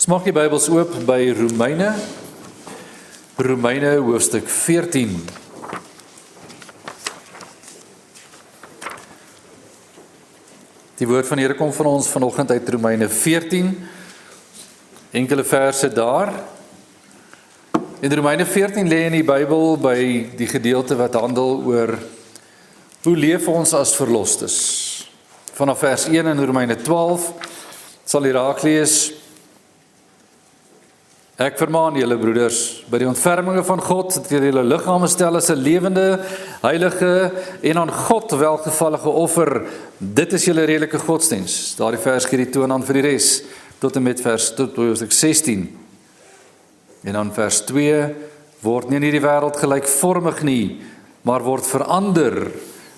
Maak die Bybels oop by Romeine hoofstuk 14. Die woord van die Here kom van ons vanoggend uit Romeine 14, enkele verse daar. In Romeine 14 lê in die Bybel by die gedeelte wat handel oor hoe leef ons as verlostes. Vanaf vers 1 in Romeine 12 sal jy raak lees: Ek vermaan julle broeders, by die ontferminge van God, dat julle julle liggame stel as 'n lewende, heilige en aan God welgevallige offer. Dit is julle redelike godsdiens. Daardie vers gee die toon aan vir die res, tot en met vers 16. En dan vers 2, word nie in hierdie wêreld gelykvormig nie, maar word verander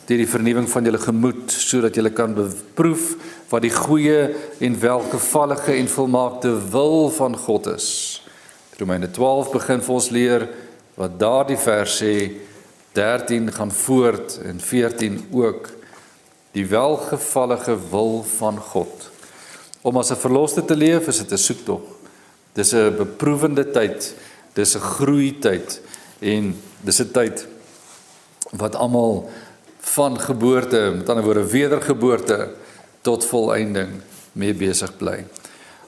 deur die vernuwing van julle gemoed, sodat julle kan beproef wat die goeie en welgevallige en volmaakte wil van God is. Romeine 12 begin vir ons leer wat daardie vers sê, 13 gaan voort en 14 ook, die welgevallige wil van God. Om as 'n verloste te leef, is dit 'n soektog. Dis 'n beproewende tyd, dis 'n groeityd en dis 'n tyd wat almal van geboorte, met ander woorde wedergeboorte tot volëinding mee besig bly.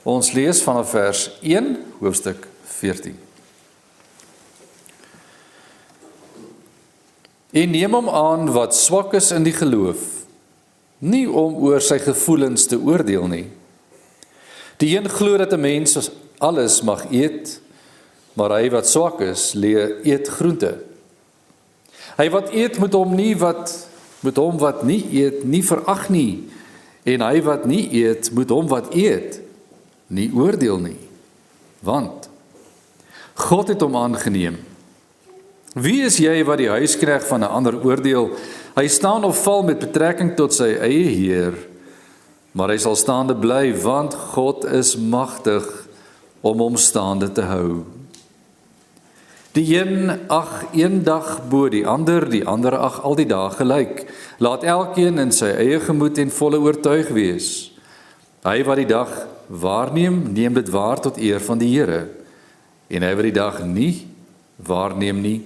Ons lees vanaf vers 1, hoofstuk 14. En neem hom aan wat swak is in die geloof, nie om oor sy gevoelens te oordeel nie. Die een glo dat 'n mens alles mag eet, maar hy wat swak is, eet groente. Hy wat eet moet hom wat nie eet nie verag nie, en hy wat nie eet moet hom wat eet nie oordeel nie, want God het hom aangeneem. Wie is jy wat die huisknegt van 'n ander oordeel? Hy staan of val met betrekking tot sy eie Heer, maar hy sal staande bly, want God is magtig om hom staande te hou. Die een ag een dag bo die ander ag al die dae gelyk. Laat elkeen in sy eie gemoed en volle oortuig wees. Hy wat die dag waarneem, neem dit waar tot eer van die Here. En hy wat die dag nie waarneem nie,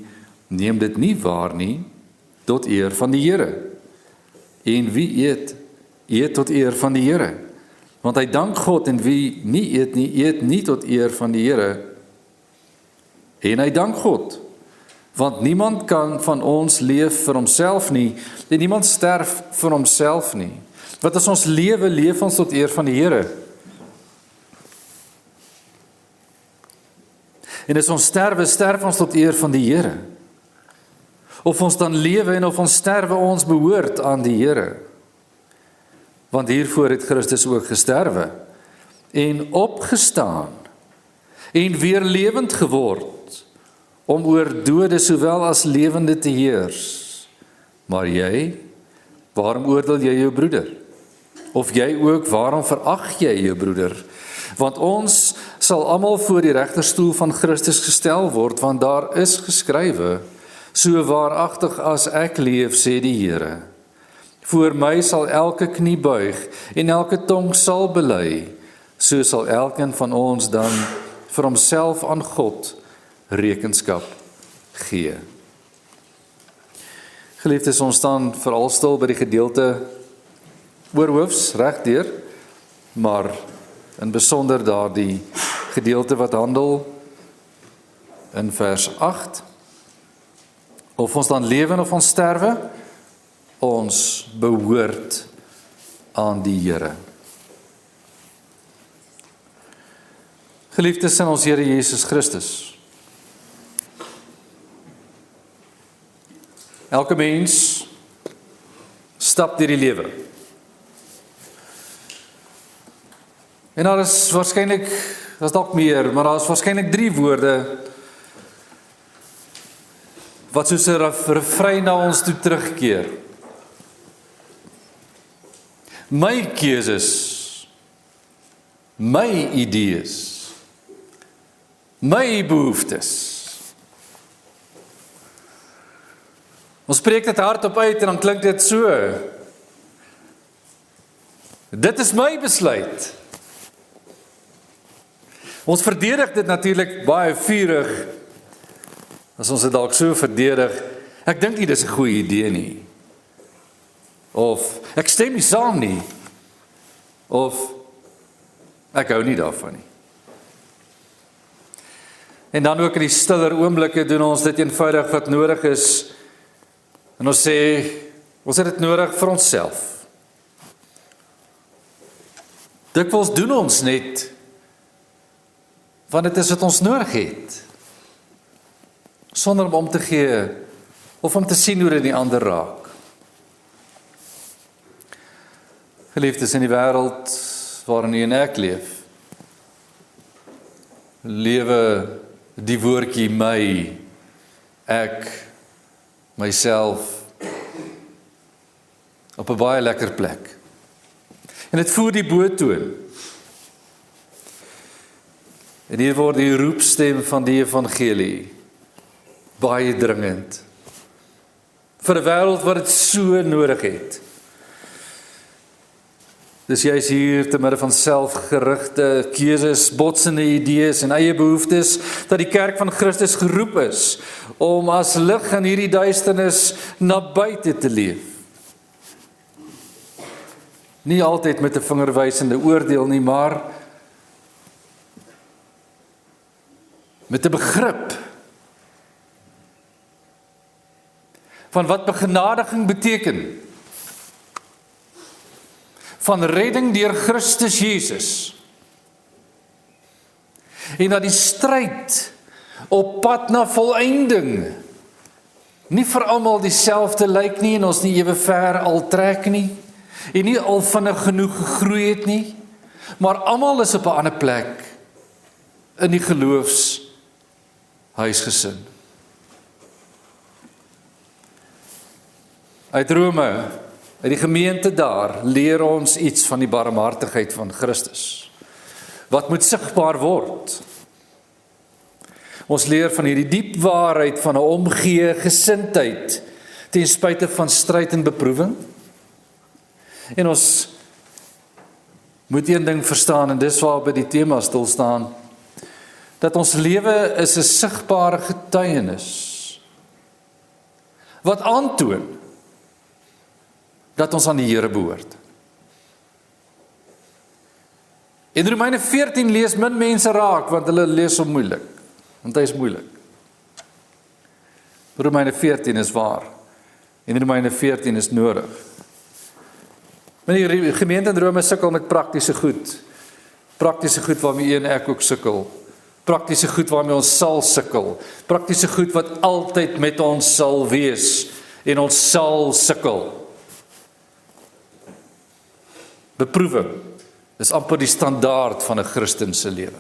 neem dit nie waar nie, tot eer van die Here. En wie eet tot eer van die Here. Want hy dank God, en wie nie eet nie tot eer van die Here. En hy dank God, want niemand kan van ons leef vir homself nie, en niemand sterf vir homself nie. Want as ons leef ons tot eer van die Here. En as ons sterf ons tot eer van die Here. Of ons dan lewe en of ons sterwe, ons behoort aan die Here. Want hiervoor het Christus ook gesterwe en opgestaan en weer lewend geword, om oor dode sowel as lewende te heers. Maar jy, waarom oordeel jy jou broeder? Of jy ook, waarom verag jy jou broeder? Want ons sal almal voor die regterstoel van Christus gestel word, want daar is geskrywe, so waaragtig as ek leef, sê die Here. Voor my sal elke knie buig en elke tong sal bely, so sal elkeen van ons dan vir homself aan God rekenskap gee. Geliefdes, ons staan veral stil by die gedeelte oorhoofs regdeur, maar in besonder daardie gedeelte wat handel in vers 8, of ons dan lewe of ons sterwe, ons behoort aan die Here. Geliefdes in ons Here Jesus Christus, elke mens stap deur die lewe. En daar is waarskynlik, daar's dalk meer, maar daar is waarskynlik 3 woorde wat soos 'n refrein na ons toe terugkeer. My keuses, my idees, my behoeftes. Ons spreek dit hardop uit en dan klink dit so: dit is my besluit. Ons verdedig dit natuurlik baie vurig, as ons dit dalk so verdedig, ek dink nie dis 'n goeie idee nie, of ek stem nie saam nie, of ek hou nie daarvan nie. En dan ook in die stiller oomblikke doen ons dit eenvoudig wat nodig is, en ons sê, ons het dit nodig vir onsself. Dikwels doen ons net, want dit is wat ons nodig het, sonder om te gee, of om te sien hoe dit die ander raak. Geliefdes, in die wêreld waarin u en ek lewe die woordjie my, ek, myself, op 'n baie lekker plek. En dit voer die boetoon. En hier word die roepstem van die evangelie baie dringend. Vir 'n wêreld wat dit so nodig het. Dus jy is hier te midde van selfgerigte keuses, botsende idees en eie behoeftes, dat die kerk van Christus geroep is, om as lig in hierdie duisternis na buite te leef. Nie altyd met 'n vingerwysende oordeel nie, maar met 'n begrip van wat begenadiging beteken, van redding deur Christus Jesus, en dat die stryd op pad na volëinding nie vir almal dieselfde lyk nie, en ons nie ewe ver al trek nie, en nie al vinnig genoeg gegroei het nie, maar almal is op 'n ander plek in die geloofshuisgesin. Uit Rome, uit die gemeente daar, leer ons iets van die barmhartigheid van Christus, wat moet sigbaar word. Ons leer van hierdie diep waarheid van 'n omgee gesindheid, ten spyte van stryd en beproewing. En ons moet een ding verstaan, en dis waar by die tema stil staan, dat ons lewe is 'n sigbare getuienis, wat aantoon dat ons aan die Here behoort. In Romeine 14 lees min mense raak, want hulle lees hom moeilik, want hy is moeilik. Romeine 14 is waar, en Romeine 14 is nodig. Maar die gemeente in Rome sukkel met praktiese goed waarmee en ek ook sukkel, praktiese goed waarmee ons sal sukkel, praktiese goed wat altyd met ons sal wees, en ons sal sukkel. Beproewing is amper die standaard van 'n Christen se lewe.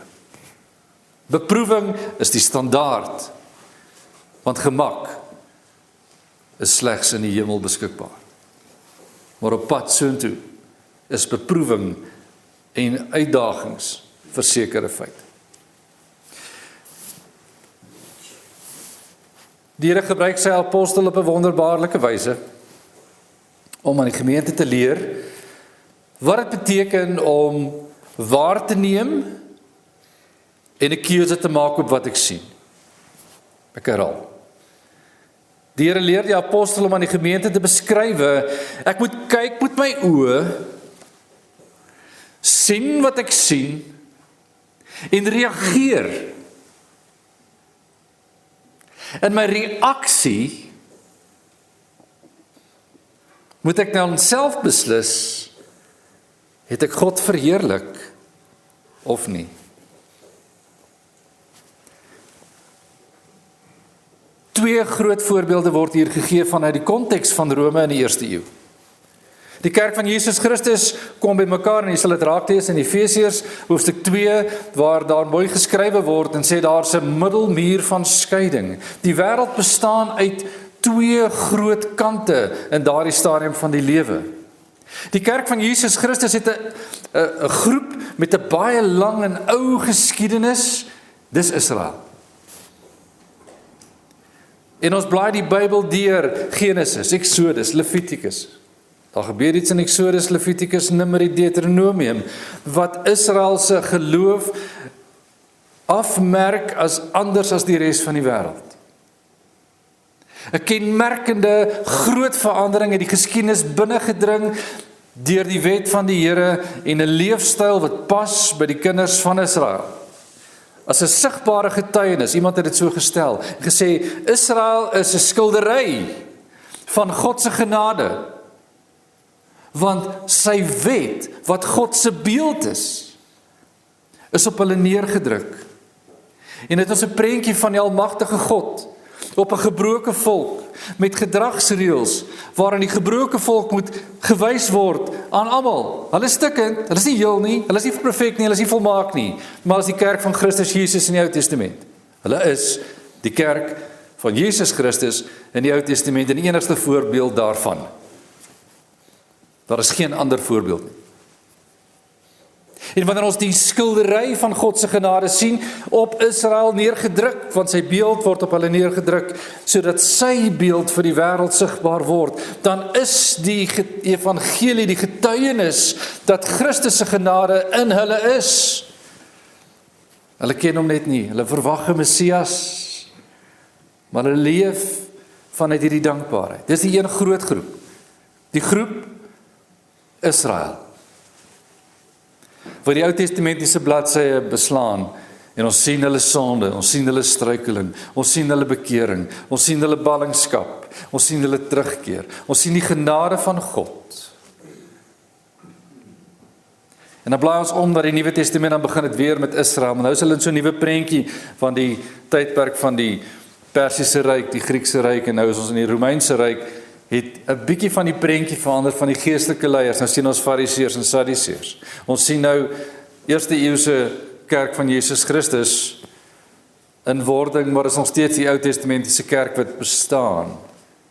Beproewing is die standaard, want gemak is slegs in die hemel beskikbaar. Maar op pad soontoe is beproewing en uitdagings versekerde feit. Die Here gebruik sy apostel op 'n wonderbaarlike wyse om aan die gemeente te leer wat dit beteken om waar te neem en 'n keuse te maak op wat ek sien. Ek herhaal. Die Here leer die apostel om aan die gemeente te beskrywe, ek moet kyk met my oë, sien wat ek sien, en reageer. En my reaksie moet ek nou self beslis, het ek God verheerlik of nie? Twee groot voorbeelde word hier gegee vanuit die konteks van Rome in die eerste eeu. Die kerk van Jesus Christus kom by mekaar, en jy sal dit raak lees in Efesiërs hoofstuk 2, waar daar mooi geskrywe word en sê daar's 'n middelmuur van skeiding. Die wêreld bestaan uit twee groot kante in daardie stadium van die lewe. Die kerk van Jesus Christus het 'n groep met 'n baie lang en ou geskiedenis, dis Israel. En ons blaai die Bybel deur, Genesis, Exodus, Levitikus. Daar gebeur iets in Exodus, Levitikus, Numeri, Deuteronomium, wat Israel se geloof afmerk as anders as die res van die wêreld. 'n kenmerkende groot verandering het die geskiedenis binnengedring deur die wet van die Here en 'n leefstyl wat pas by die kinders van Israel. As 'n sigbare getuienis, iemand het dit so gestel, gesê, Israel is 'n skildery van God se genade, want sy wet, wat God se beeld is op hulle neergedruk. En dit is 'n prentjie van die almagtige God, op 'n gebroke volk, met gedragsreëls, waarin die gebroke volk moet gewys word aan almal. Hulle is stikkend, hulle is nie heel nie, hulle is nie perfek nie, hulle is nie volmaak nie, maar is die kerk van Christus Jesus in die Ou Testament. Hulle is die kerk van Jesus Christus in die Ou Testament, en die enigste voorbeeld daarvan. Daar is geen ander voorbeeld nie. En wanneer ons die skildery van God se genade sien, op Israel neergedruk, want sy beeld word op hulle neergedruk, sodat sy beeld vir die wêreld sigbaar word, dan is die evangelie, die getuienis, dat Christus se genade in hulle is. Hulle ken hom net nie, hulle verwag 'n Messias, maar hulle leef vanuit hierdie dankbaarheid. Dis die een groot groep, die groep Israel, wat die Ou Testamentiese bladsye beslaan, en ons sien hulle sonde, ons sien hulle struikeling, ons sien hulle bekering, ons sien hulle ballingskap, ons sien hulle terugkeer, ons sien die genade van God. En dan blaai ons om dat die Nuwe Testament dan begin het weer met Israel, maar nou is hulle in so 'n nuwe prentjie van die tydperk van die Persiese ryk, die Griekse ryk, en nou is ons in die Romeinse ryk, het 'n bietjie van die prentjie verander van die geestelike leiers. Nou sien ons Fariseërs en Sadduseërs. Ons sien nou eerste eeuse kerk van Jesus Christus in wording, maar is nog steeds die Ou Testamentiese kerk wat bestaan.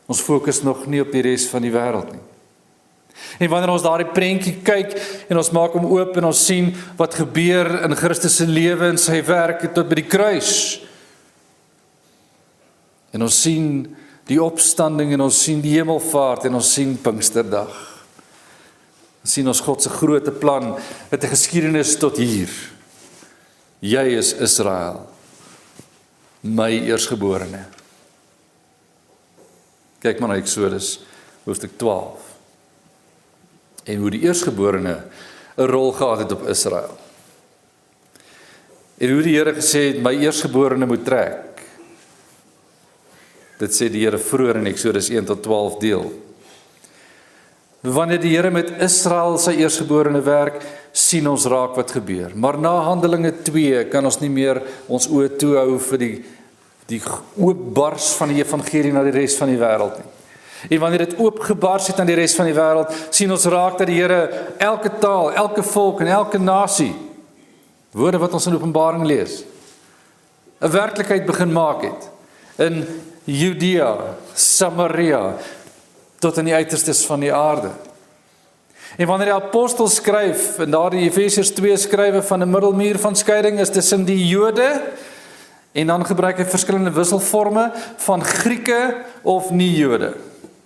Ons fokus nog nie op die res van die wêreld nie. En wanneer ons daardie prentjie kyk en ons maak hom oop en ons sien wat gebeur in Christus se lewe en sy werk tot by die kruis, en ons sien die opstanding, en ons sien die hemelvaart, en ons sien Pinksterdag. Ons sien ons God se groote plan, met 'n geskiedenis tot hier. Jy is Israel, my eersgeborene. Kyk maar na Eksodus, hoofstuk 12. En hoe die eersgeborene 'n rol gehad het op Israel. En hoe die Here gesê het, my eersgeborene moet trek. Dit sê die Here vroeër in Eksodus 1 tot 12 deel. Wanneer die Here met Israel sy eersgeborene werk, sien ons raak wat gebeur. Maar na Handelinge 2 kan ons nie meer ons oë toehou vir die oopbars van die evangelie na die res van die wêreld nie. En wanneer dit oopgebars het aan die res van die wêreld, sien ons raak dat die Here elke taal, elke volk en elke nasie, woorde wat ons in Openbaring lees, 'n werklikheid begin maak het. In Judea, Samaria, tot in die uiterstes van die aarde. En wanneer die apostel skryf, en daar die Efesiërs 2 skrywe van 'n middelmuur van skeiding is tussen die Jode, en dan gebruik hy verskillende wisselforme van Grieke of nie Jode.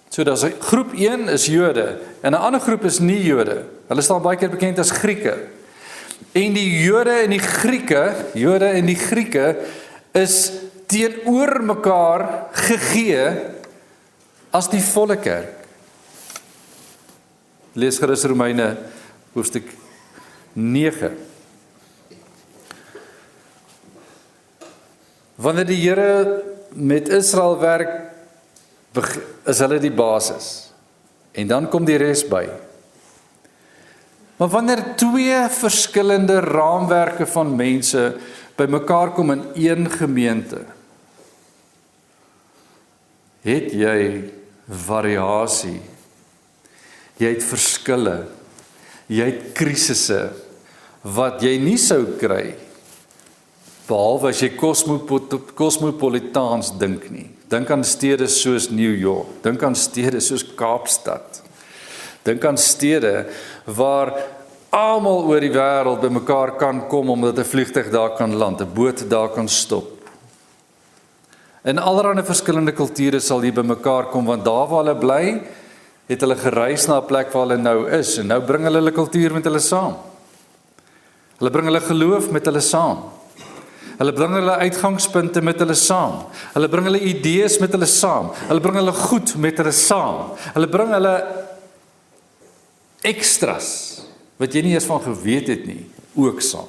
So dat groep 1 is Jode, en 'n ander groep is nie Jode. Hulle staan baie keer bekend as Grieke. En die Jode en die Grieke is teenoor mekaar gegee as die volle kerk. Lees gerus Romeine hoofstuk 9. Wanneer die Here met Israel werk, is hulle die basis. En dan kom die res by. Maar wanneer twee verskillende raamwerke van mense by mekaar kom in een gemeente, het jy variasie, jy het verskille, jy het krisisse, wat jy nie sou kry, behalwe as jy kosmopolitaans dink nie. Dink aan stede soos New York, dink aan stede soos Kaapstad, dink aan stede waar almal oor die wêreld by mekaar kan kom, omdat 'n vliegtuig daar kan land, 'n boot daar kan stop. En allerlei verskillende kulture sal hier by mekaar kom, want daar waar hulle bly, het hulle gereis na 'n plek waar hulle nou is, en nou bring hulle kultuur met hulle saam. Hulle bring hulle geloof met hulle saam. Hulle bring hulle uitgangspunte met hulle saam. Hulle bring hulle idees met hulle saam. Hulle bring hulle goed met hulle saam. Hulle bring hulle extras, wat jy nie eers van geweet het nie, ook saam.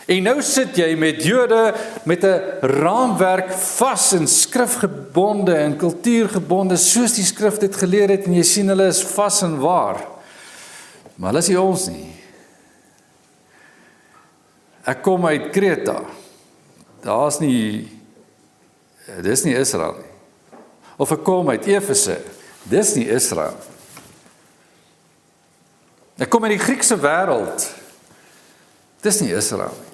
En nou sit jy met Jode met 'n raamwerk vas en skrifgebonde en kultuurgebonde, soos die skrif dit geleer het, en jy sien hulle is vas en waar. Maar hulle is nie ons nie. Ek kom uit Kreta. Dis nie Israel nie. Of ek kom uit Efese. Dis nie Israel. Ek kom uit die Griekse wêreld. Dis nie Israel nie.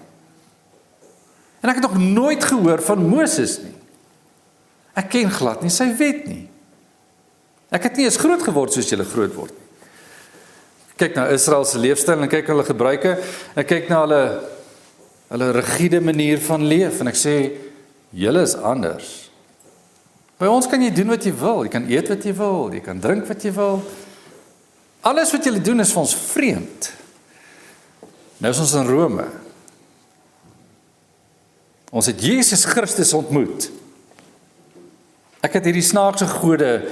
En ek het nog nooit gehoor van Moses nie. Ek ken glad nie sy wet nie. Ek het nie eens groot geword soos julle groot word nie. Kyk na Israel se leefstyl en kyk hulle gebruike en kyk na hulle rigiede manier van leef en ek sê julle is anders. By ons kan jy doen wat jy wil, jy kan eet wat jy wil, jy kan drink wat jy wil. Alles wat julle doen is vir ons vreemd. Nou is ons in Rome. Ons het Jesus Christus ontmoet. Ek het hierdie snaakse gode,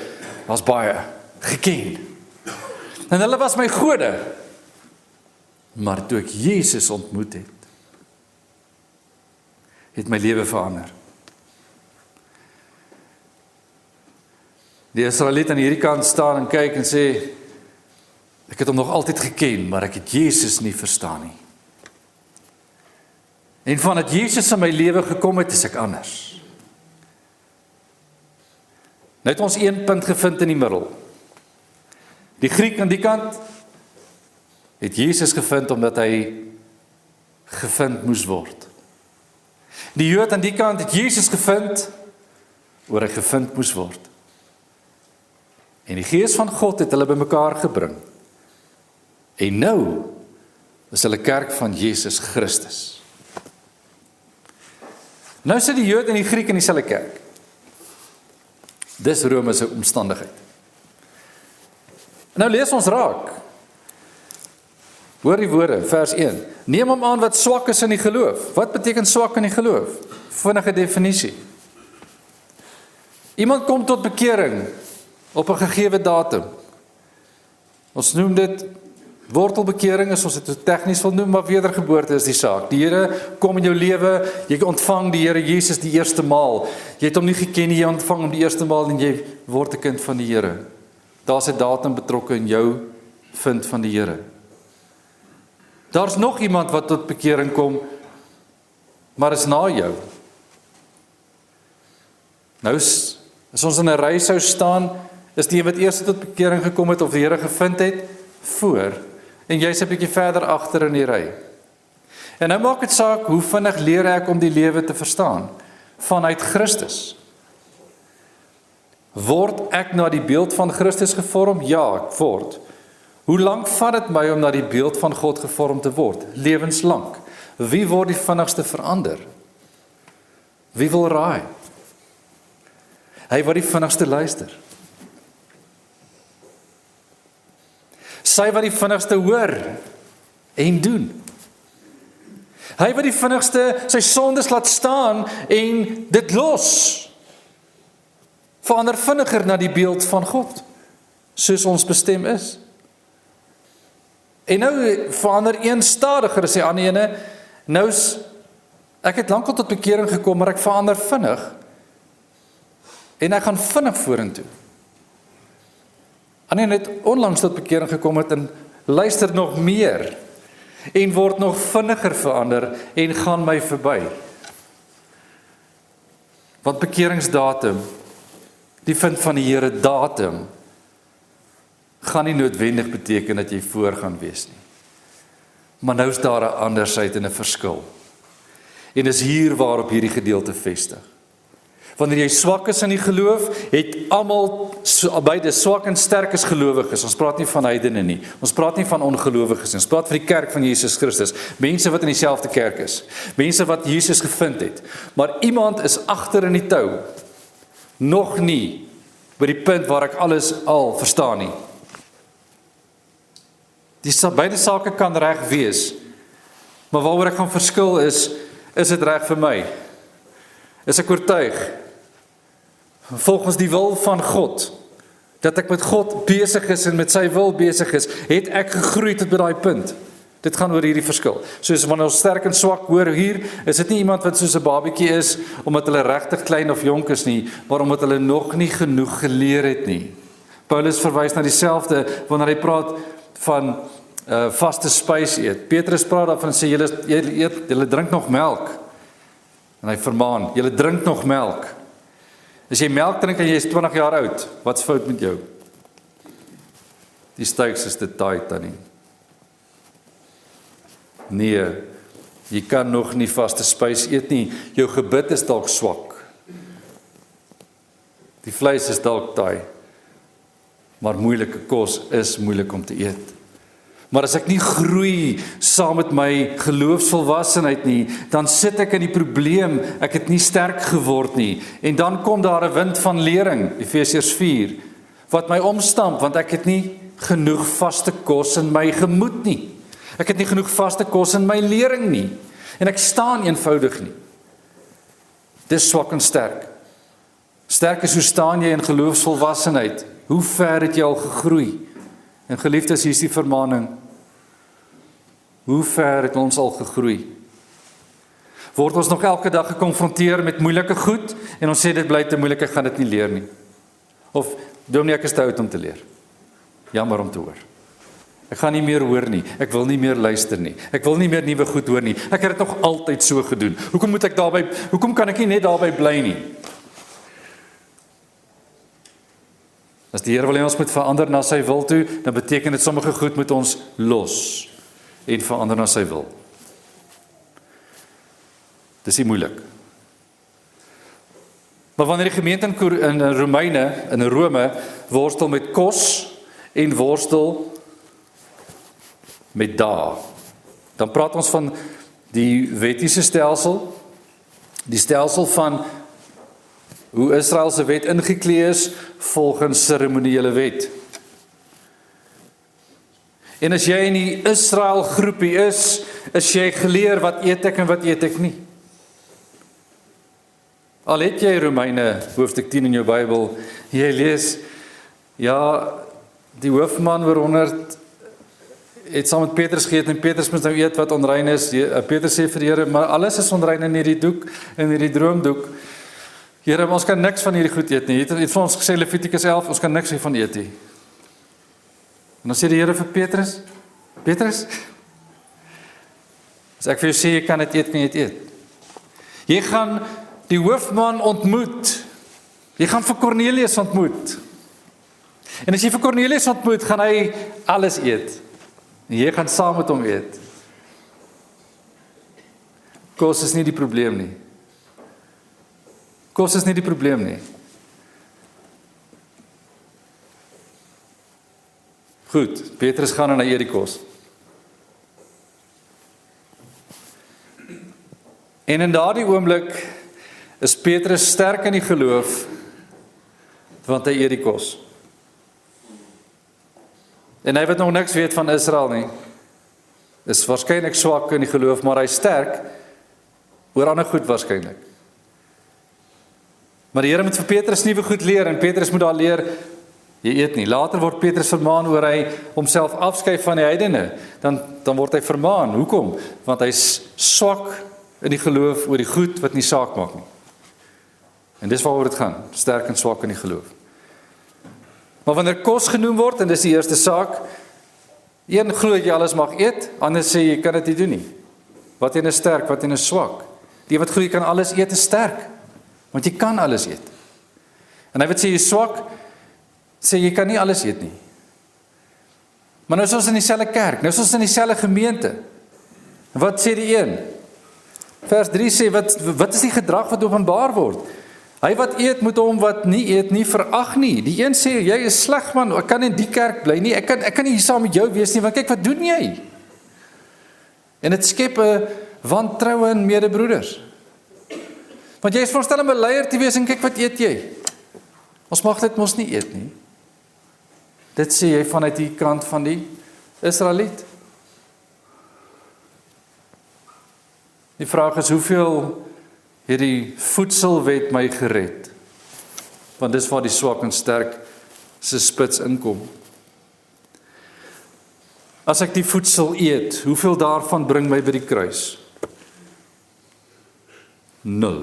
was baie, geken. En hulle was my gode. Maar toe ek Jesus ontmoet het my lewe verander. Die Israeliet aan hierdie kant staan en kyk en sê, ek het hom nog altyd geken, maar ek het Jesus nie verstaan nie. En vandat Jesus in my lewe gekom het, is ek anders. Nou het ons een punt gevind in die middel. Die Griek aan die kant het Jesus gevind omdat hy gevind moes word. Die Jood aan die kant het Jesus gevind oor hy gevind moes word. En die Gees van God het hulle bymekaar gebring. En nou is hulle kerk van Jesus Christus. Nou sit die Jood en die Griek in dieselfde kerk. Dis Rome se omstandigheid. Nou lees ons raak. Hoor die woorde, vers 1. Neem hom aan wat swak is in die geloof. Wat beteken swak in die geloof? Vinnige definisie. Iemand kom tot bekering op 'n gegeewe datum. Ons noem dit wortelbekering, as ons dit so tegnies wil noem, maar wedergeboorte is die saak. Die Here kom in jou lewe, jy ontvang die Here Jesus die eerste maal. Jy het hom nie geken nie, jy ontvang hom die eerste maal en jy word 'n kind van die Here. Daar's 'n datum betrokke in jou vind van die Here. Daar's nog iemand wat tot bekering kom, maar is na jou. Nou as ons in 'n ry sou staan, is die een wat eers tot bekering gekom het of die Here gevind het, voor, en jy's 'n bietjie verder agter in die ry. En nou maak dit saak, hoe vinnig leer ek om die lewe te verstaan? Vanuit Christus. Word ek na die beeld van Christus gevorm? Ja, ek word. Hoe lank vat dit my om na die beeld van God gevorm te word? Lewenslank. Wie word die vinnigste verander? Wie wil raai? Hy wat die vinnigste luister. Sy wat die vinnigste hoor en doen. Hy wat die vinnigste sy sondes laat staan en dit los. Verander vinniger na die beeld van God, soos ons bestem is. En nou verander een stadiger as die ander ene. Nou ek het lankal tot bekering gekom, maar ek verander vinnig. En ek gaan vinnig vorentoe. Ander net onlangs tot bekering gekom het en luister nog meer en word nog vinniger verander en gaan my verby. Want bekeringsdatum, die vind van die Here datum, gaan nie noodwendig beteken dat jy voor gaan wees nie. Maar nou is daar 'n andersheid en 'n verskil. En dis hier waarop hierdie gedeelte vestig. Wanneer jy swak is in die geloof, het almal beide swak en sterk is gelowiges. Ons praat nie van heidene nie. Ons praat nie van ongelowiges nie. Ons praat van die kerk van Jesus Christus. Mense wat in dieselfde kerk is. Mense wat Jesus gevind het. Maar iemand is agter in die tou. Nog nie by die punt waar ek alles al verstaan nie. Beide sake kan reg wees. Maar waaroor ek gaan verskil is dit reg vir my? Is ek oortuig, volgens die wil van God, dat ek met God besig is en met sy wil besig is, het ek gegroei tot by daai punt. Dit gaan oor hierdie verskil. Soos wanneer ons sterk en swak hoor hier, is dit nie iemand wat soos 'n babietjie is, omdat hulle regtig klein of jonk is nie, maar omdat hulle nog nie genoeg geleer het nie. Paulus verwys na dieselfde, wanneer hy praat van vaste spys eet. Petrus praat daarvan en sê, julle drink nog melk. En hy vermaan, julle drink nog melk. As jy melk drink en jy is 20 jaar oud, wat's fout met jou? Die stuks is dit taai tannie. Nee, jy kan nog nie vaste spys eet nie. Jou gebit is dalk swak. Die vleis is dalk taai. Maar moeilike kos is moeilik om te eet. Maar as ek nie groei saam met my geloofsvolwassenheid nie, dan sit ek in die probleem, ek het nie sterk geword nie. En dan kom daar 'n wind van lering, Efesiërs 4, wat my omstamp, want ek het nie genoeg vaste kos in my gemoed nie. Ek het nie genoeg vaste kos in my lering nie. En ek staan eenvoudig nie. Dis swak en sterk. Sterk is hoe staan jy in geloofsvolwassenheid? Hoe ver het jy al gegroei? En geliefdes, hier is die vermaning. Hoe ver het ons al gegroei? Word ons nog elke dag gekonfronteer met moeilike goed en ons sê dit bly te moeilik, ek gaan dit nie leer nie. Of dominee, ek is te oud om te leer. Jammer om te hoor. Ek gaan nie meer hoor nie, ek wil nie meer luister nie, ek wil nie meer nuwe goed hoor nie, ek het dit nog altyd so gedoen. Hoekom kan ek nie net daarby bly nie? As die Here wil hê ons moet verander na sy wil toe, dan beteken dit sommige goed moet ons los en verander na sy wil. Dis nie moeilik. Maar wanneer die gemeente in Rome worstel met kos en worstel met dae, dan praat ons van die wettiese stelsel, die stelsel van hoe Israel se wet ingeklee is volgens seremoniële wet. En as jy in die Israel groepie is jy geleer wat eet ek en wat eet ek nie. Al het jy Romeine hoofstuk 10 in jou Bybel, jy lees, ja, die hoofman oor 100 het saam met Petrus geëet en Petrus moes nou eet wat onrein is. Petrus sê vir die Here, maar alles is onrein in hierdie doek, in hierdie droomdoek. Here, ons kan niks van hierdie goed eet nie. Het vir ons gesê Levitikus 11, ons kan niks hiervan eet nie. En dan sê die Here vir Petrus, Petrus, as ek vir jou sê jy kan dit eet, kan jy dit eet. Jy gaan die hoofman ontmoet. Jy gaan vir Kornelius ontmoet. En as jy vir Kornelius ontmoet, gaan hy alles eet. En jy gaan saam met hom eet. Kos is nie die probleem nie. Kos is nie die probleem nie. Goed, Petrus gaan na eet die kos. En in daardie oomblik is Petrus sterk in die geloof, want hy eet die kos. En hy wat nog niks weet van Israel nie, is waarskynlik swak in die geloof, maar hy sterk oor ander goed waarskynlik. Maar die Here moet vir Petrus nuwe goed leer, en Petrus moet daar leer, jy eet nie. Later word Petrus vermaan oor hy homself afskei van die heidene, dan word hy vermaan. Hoekom? Want hy is swak in die geloof oor die goed wat nie saak maak nie. En dis waaroor dit gaan, sterk en swak in die geloof. Maar wanneer kos genoem word, en dis die eerste saak, een glo jy alles mag eet, ander sê jy kan dit nie doen nie. Wat een is sterk, wat een is swak. Die wat glo jy kan alles eet is sterk, want jy kan alles eet. En hy wat sê jy is swak, sê jy kan nie alles eet nie. Maar nou is ons in dieselfde kerk, nou is ons in dieselfde gemeente. Wat sê die een? Vers 3 sê, wat is die gedrag wat openbaar word? Hy wat eet moet hom wat nie eet nie verag nie. Die een sê, jy is sleg man, ek kan in die kerk bly nie, ek kan nie hier saam met jou wees nie, want kyk wat doen jy? En dit skep 'n wantroue in medebroeders. Want jy is veronderstel om 'n leier te wees en kyk wat eet jy? Ons mag dit mos nie eet nie. Dit sê jy vanuit die kant van die Israeliet. Die vraag is, hoeveel het die voedselwet my gered? Want dis waar die swak en sterk se spits inkom. As ek die voedsel eet, hoeveel daarvan bring my by die kruis? 0.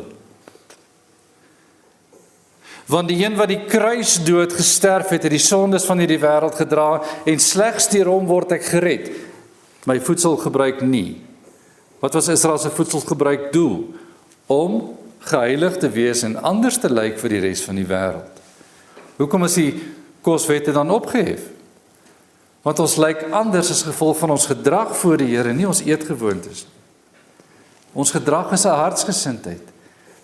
Want die een wat die kruisdood gesterf het die sondes van hierdie wêreld gedra, en slegs deur hom word ek gered. My voedselgebruik nie. Wat was Israel se voedselgebruik doel? Om geheilig te wees en anders te lyk vir die res van die wêreld. Hoekom is die koswette dan opgehef? Want ons lyk anders as gevolg van ons gedrag voor die Here, nie ons eetgewoontes. Ons gedrag is 'n hartsgesindheid.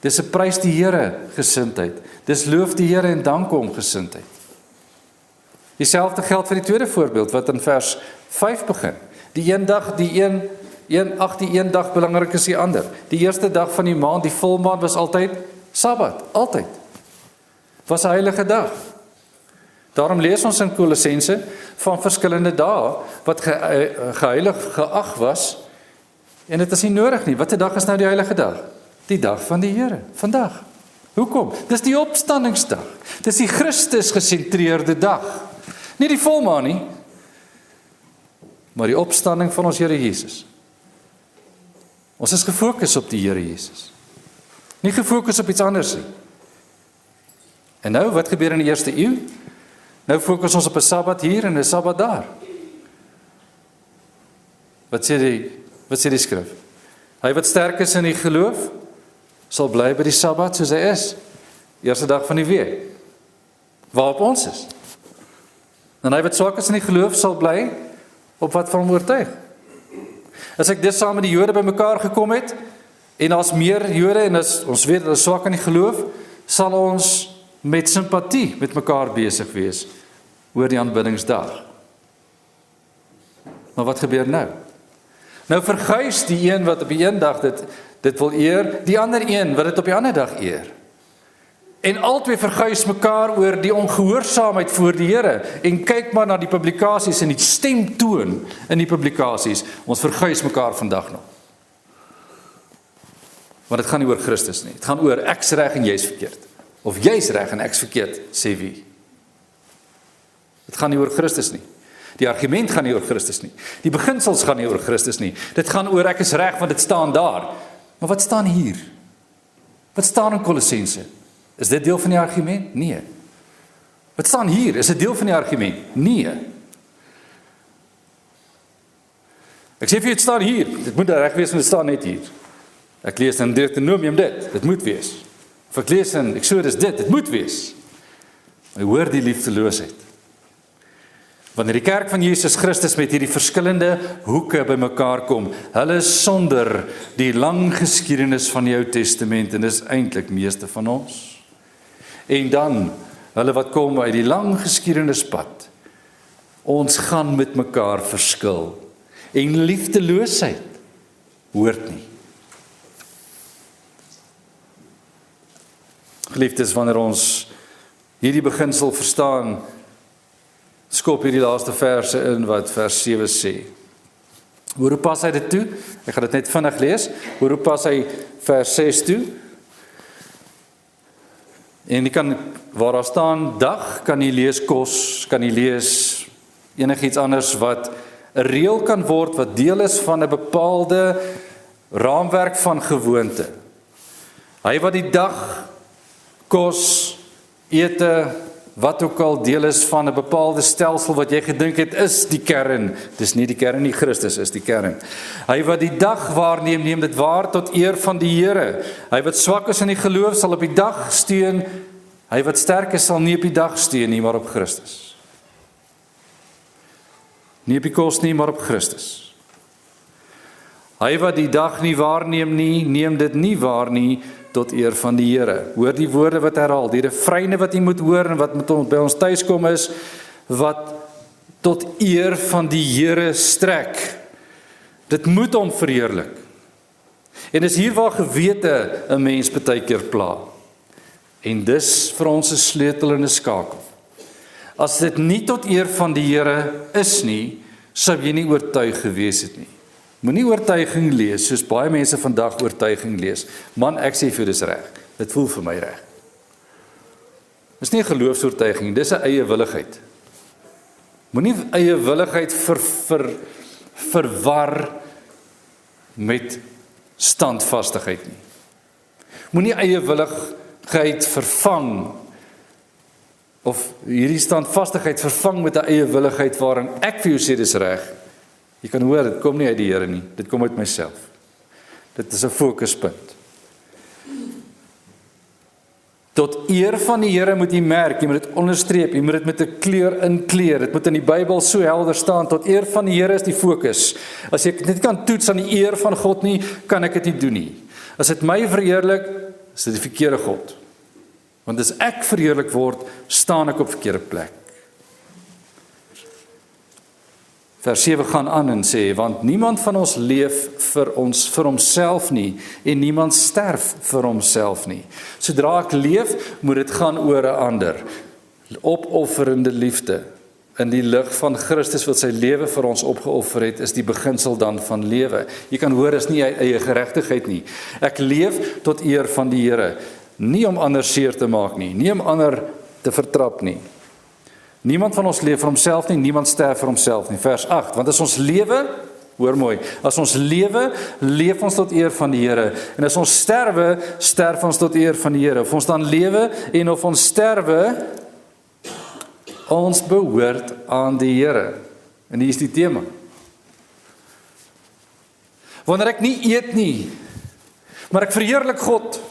Dis 'n prys die Here gesindheid. Dis loof die Here en dank hom gesindheid. Dieselfde geld vir die tweede voorbeeld wat in vers 5 begin. Die een dag belangrik is die ander. Die eerste dag van die maand, die volmaand, was altyd Sabbat, altyd. Was 'n heilige dag. Daarom lees ons in Kolossense van verskillende dae wat geheilig geag was, en dit is nie nodig nie. Watter dag is nou die heilige dag? Die dag van die Here, vandag. Hoekom? Dis die opstandingsdag. Dis die Christus gesentreerde dag. Nie die volmaan nie, maar die opstanding van ons Here Jesus. Ons is gefokus op die Here Jesus. Nie gefokus op iets anders nie. En nou, wat gebeur in die eerste eeu? Nou fokus ons op 'n Sabbat hier en 'n Sabbat daar. Wat sê die skrif? Hy wat sterk is in die geloof, sal bly by die Sabbat soos hy is. Eerste dag van die week. Waarop ons is. En hy wat swak is in die geloof, sal bly op wat van hom oortuig. As ek dis saam met die Jode bymekaar gekom het, en daar's meer Jode, en as ons weet dat is swak in die geloof, sal ons met simpatie met mekaar besig wees oor die aanbiddingsdag. Maar wat gebeur nou? Nou verguis die een wat op die een dag dit wil eer, die ander een wat dit op die ander dag eer. En albei verguis mekaar oor die ongehoorsaamheid voor die Here. En kyk maar na die publikasies en die stemtoon in die publikasies. Ons verguis mekaar vandag nog. Want dit gaan nie oor Christus nie. Dit gaan oor ek's reg en jy's verkeerd. Of jy's reg en ek's verkeerd, sê wie. Dit gaan nie oor Christus nie. Die argument gaan nie oor Christus nie. Die beginsels gaan nie oor Christus nie. Dit gaan oor ek is reg want dit staan daar. Maar wat staan hier? Wat staan in Kolossense? Is dit deel van die argument? Nee. Wat staan hier? Is dit deel van die argument? Nee. Ek sê vir jy, dit staan hier. Dit moet reg wees, want dit staan net hier. Ek lees in Deuteronomium dit moet wees. Of ek lees in Exodus dit moet wees. Maar hoor die liefdeloosheid. Wanneer die kerk van Jesus Christus met hierdie verskillende hoeke bymekaar kom, hulle is sonder die lang geskiedenis van die Ou Testament, en dis eintlik meeste van ons. En dan, hulle wat kom uit die lang geskiedennispad, ons gaan met mekaar verskil. En liefdeloosheid hoort nie. Geliefdes, wanneer ons hierdie beginsel verstaan, skop hierdie laaste verse in wat vers 7 sê. Hoe pas hy dit toe? Ek gaan dit net vinnig lees. Hoe pas hy vers 6 toe? En jy kan, waar daar staan dag, kan jy lees kos, kan jy lees enigiets anders wat 'n reël kan word, wat deel is van 'n bepaalde raamwerk van gewoonte. Hy wat die dag, kos, ete, wat ook al deel is van 'n bepaalde stelsel wat jy gedink het is die kern. Dis nie die kern nie, Christus is die kern. Hy wat die dag waarneem, neem dit waar tot eer van die Here. Hy wat swak is in die geloof sal op die dag steun. Hy wat sterk is sal nie op die dag steun nie, maar op Christus. Nie op die kos nie, maar op Christus. Hy wat die dag nie waarneem nie, neem dit nie waar nie, tot eer van die Here. Hoor die woorde wat herhaal, die refreine wat jy moet hoor en wat met ons by ons tuis kom is, wat tot eer van die Here strek. Dit moet hom verheerlik. En is hier waar gewete 'n mens baie keer pla. En dis vir ons 'n sleutel en 'n skakel. As dit nie tot eer van die Here is nie, sou jy nie oortuig gewees het nie. Moenie oortuiging lees, soos baie mense vandag oortuiging lees. Man, ek sê vir dis reg. Dit voel vir my reg. Dis nie 'n geloofsoortuiging, dis 'n eie willigheid. Moenie eie willigheid verwar met standvastigheid nie. Moenie eie willigheid vervang of hierdie standvastigheid vervang met 'n eie willigheid waarin ek vir jou sê dis reg. Jy kan hoor, dit kom nie uit die Here nie, dit kom uit myself. Dit is 'n fokuspunt. Tot eer van die Here moet jy merk, jy moet dit onderstreep, jy moet dit met 'n kleur inkleer, dit moet in die Bybel so helder staan, tot eer van die Here is die fokus. As ek dit kan toets aan die eer van God nie, kan ek dit nie doen nie. As dit my verheerlik, is dit die verkeerde God. Want as ek verheerlik word, staan ek op verkeerde plek. Vers 7 gaan aan en sê, want niemand van ons leef vir homself nie, en niemand sterf vir homself nie. Sodra ek leef, moet dit gaan oor 'n ander. Opofferende liefde. In die lig van Christus wat sy lewe vir ons opgeoffer het, is die beginsel dan van lewe. Jy kan hoor, is nie eie geregtigheid nie. Ek leef tot eer van die Here. Nie om ander seer te maak nie, nie om ander te vertrap nie. Niemand van ons leef vir homself nie, niemand sterf vir homself nie. Vers 8, want as ons lewe, hoor mooi, as ons lewe, leef ons tot eer van die Here. En as ons sterwe, sterf ons tot eer van die Here. Of ons dan lewe en of ons sterwe, ons behoort aan die Here. En hier is die tema. Wanneer ek nie eet nie, maar ek verheerlik God,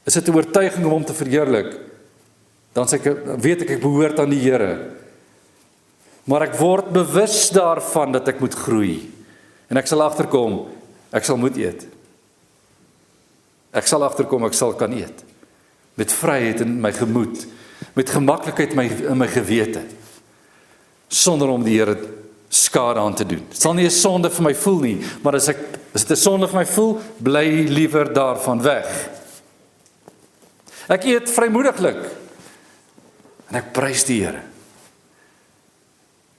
is dit 'n oortuiging om hom te verheerlik. Dan weet ek behoort aan die Here. Maar ek word bewus daarvan dat ek moet groei. En ek sal agterkom, ek sal moet eet. Ek sal agterkom, ek sal kan eet. Met vryheid in my gemoed, met gemaklikheid in my gewete, sonder om die Here skade aan te doen. Dit sal nie 'n sonde vir my voel nie, maar as dit 'n sonde vir my voel, bly liewer daarvan weg. Ek eet vrymoediglik. En ek prys die Here.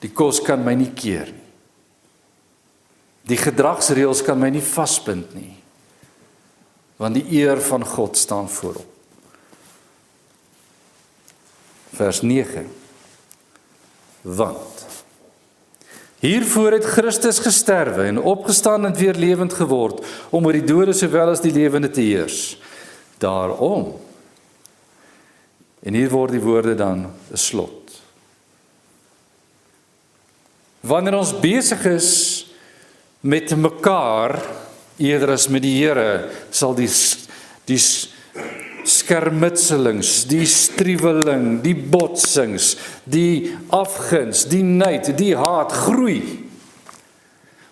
Die kos kan my nie keer nie. Die gedragsreëls kan my nie vasbind nie. Want die eer van God staan voorop. Vers 9. Want hiervoor het Christus gesterwe en opgestaan en weer lewend geword, om oor die dode sowel as die lewende te heers. Daarom. En hier word die woorde dan 'n slot. Wanneer ons besig is met mekaar, eerder as met die Here, sal die skermutselings, die striweling, die botsings, die afguns, die nyd, die haat groei.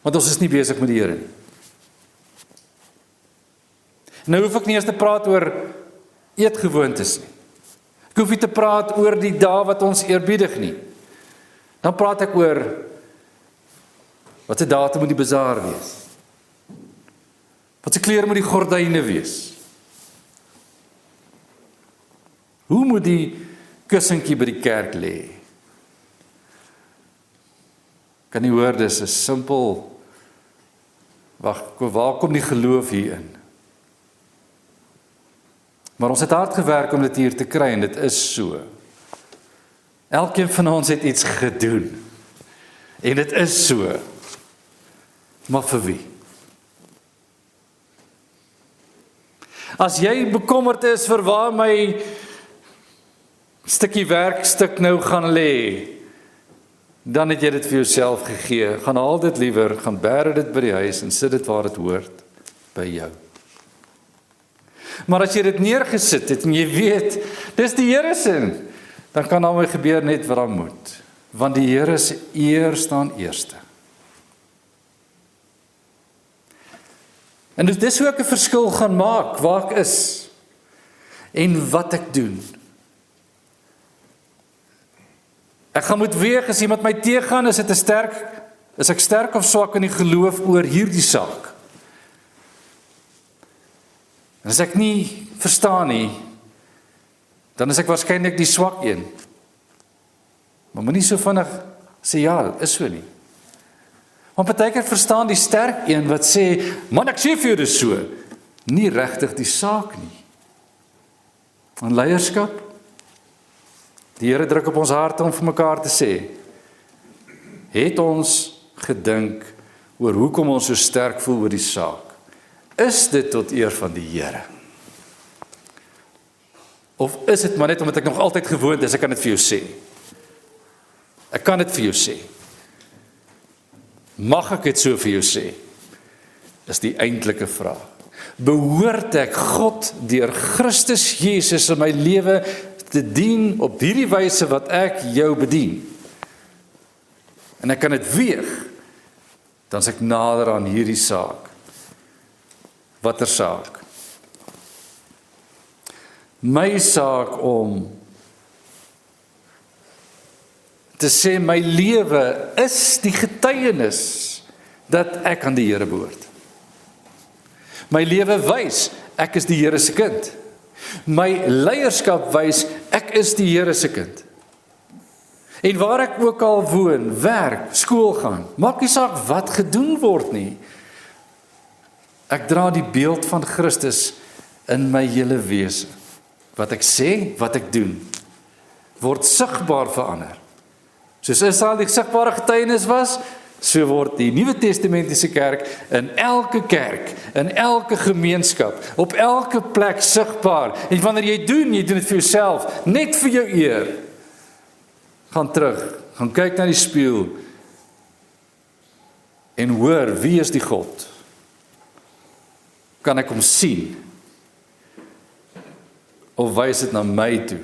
Want ons is nie besig met die Here nie. Nou hoef ek nie eers te praat oor eetgewoontes nie. Ek hoef nie te praat oor die dae wat ons eerbiedig nie. Dan praat ek oor wat se datum moet die bazaar wees. Wat se klere moet die gordyne wees. Hoe moet die kussentjie by die kerk lê? Kan nie hoor, dis 'n simpel, waar kom die geloof hier in? Maar ons het hard gewerk om dit hier te kry en dit is so. Elkeen van ons het iets gedoen. En dit is so. Maar vir wie? As jy bekommerd is vir waar my stukkie werkstuk nou gaan lê, dan het jy dit vir jouself gegee. Gaan haal dit liewer, gaan bære dit by die huis en sit dit waar dit hoort, by jou. Maar as jy dit neergesit het en jy weet, dis die Here se, dan kan daarmee gebeur net wat daar moet. Want die Here se eer staan eerste. En dis hoe ek 'n verskil gaan maak, waar ek is, en wat ek doen. Ek gaan moet weeg, as iemand my teëgaan, is ek sterk of swak in die geloof oor hierdie saak. En as ek nie verstaan nie, dan is ek waarskynlik die swak een. Maar moenie so vinnig sê ja, is so nie. Want partykeer verstaan die sterk een wat sê, man ek sê vir jou dis so, nie regtig die saak nie. En leierskap, die Here druk op ons harte om vir mekaar te sê, het ons gedink oor hoekom ons so sterk voel oor die saak? Is dit tot eer van die Here? Of is dit maar net omdat ek nog altyd gewoond is, ek kan dit vir jou sê? Ek kan dit vir jou sê. Mag ek dit so vir jou sê? Dis die eintlike vraag. Behoort ek God deur Christus Jesus in my lewe te dien op hierdie wyse wat ek jou bedien? En ek kan dit weeg, dan is ek nader aan hierdie saak. Watter saak? My saak om te sê my lewe is die getuienis dat ek aan die Here behoort. My lewe wys ek is die Here se kind. My leierskap wys ek is die Here se kind. En waar ek ook al woon, werk, skool gaan, maak nie saak wat gedoen word nie. Ek dra die beeld van Christus in my hele wese. Wat ek sê, wat ek doen, word sigbaar verander. Soos Israel die sigbare getuienis was, so word die Nuwe Testamentiese kerk in elke gemeenskap, op elke plek sigbaar. En wanneer jy doen dit vir jouself, net vir jou eer. Gaan terug, gaan kyk na die spieël en hoor, wie is die God? Kan ek hom sien? Of wys dit na my toe?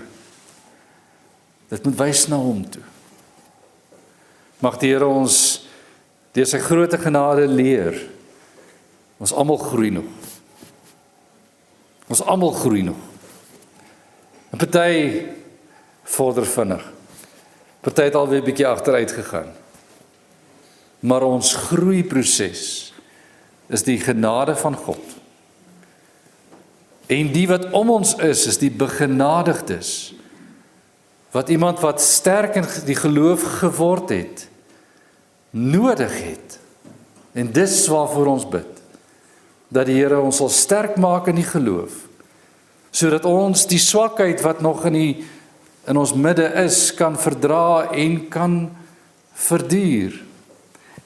Dit moet wys na hom toe. Mag die Here ons deur sy groot genade leer. Ons almal groei nog. Ons almal groei nog. En party vorder vinnig. Party het alweer 'n bietjie agteruit gegaan. Maar ons groeiproses is die genade van God. En die wat om ons is die begenadigdes. Wat iemand wat sterk in die geloof geword het, nodig het. En dis waarvoor ons bid. Dat die Here ons sal sterk maak in die geloof. Sodat ons die swakheid wat nog in ons midde is, kan verdra en kan verduur.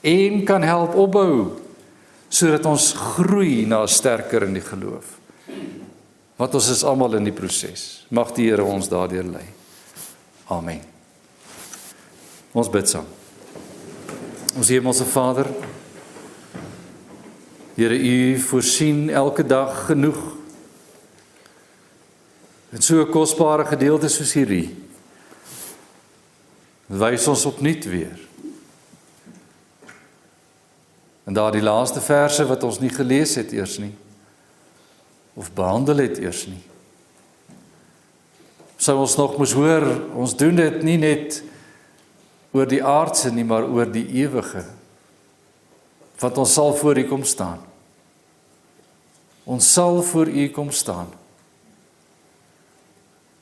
En kan help opbou. Sodat ons groei na sterker in die geloof. Want ons is almal in die proses. Mag die Here ons daardeur lei. Amen. Ons bid saam. Ons Hemelse Vader, Here, U voorsien elke dag genoeg. En so 'n kosbare gedeelte soos hierdie, wys ons opnuut weer. En daardie laaste verse wat ons nie gelees het eers nie, of behandel het eers nie. Sou ons nog moes hoor, ons doen dit nie net oor die aardse nie, maar oor die ewige. Want ons sal voor U kom staan. Ons sal voor U kom staan.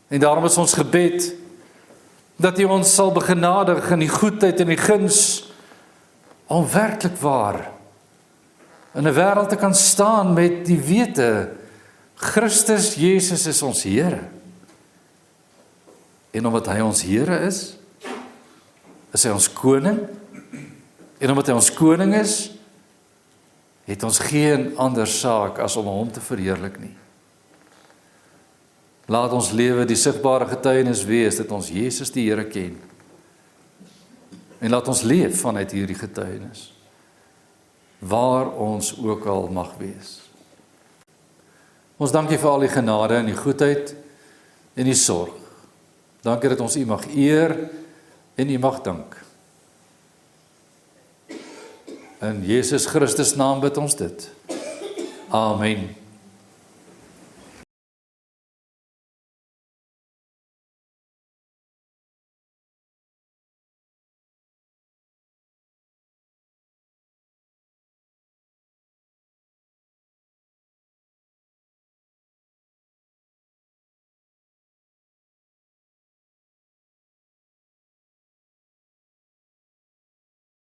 En daarom is ons gebed, dat U ons sal begenadig in die goedheid en die guns, om werklik waar, in 'n wêreld te kan staan met die wete, Christus Jesus is ons Here. En omdat hy ons Here is hy ons koning, en omdat hy ons koning is, het ons geen ander saak as om hom te verheerlik nie. Laat ons lewe die sigbare getuienis wees dat ons Jesus die Here ken. En laat ons leef vanuit hierdie getuienis, waar ons ook al mag wees. Ons dankie vir al die genade en die goedheid en die sorg. Dankie dat ons U mag eer en U mag dank. In Jesus Christus naam bid ons dit. Amen.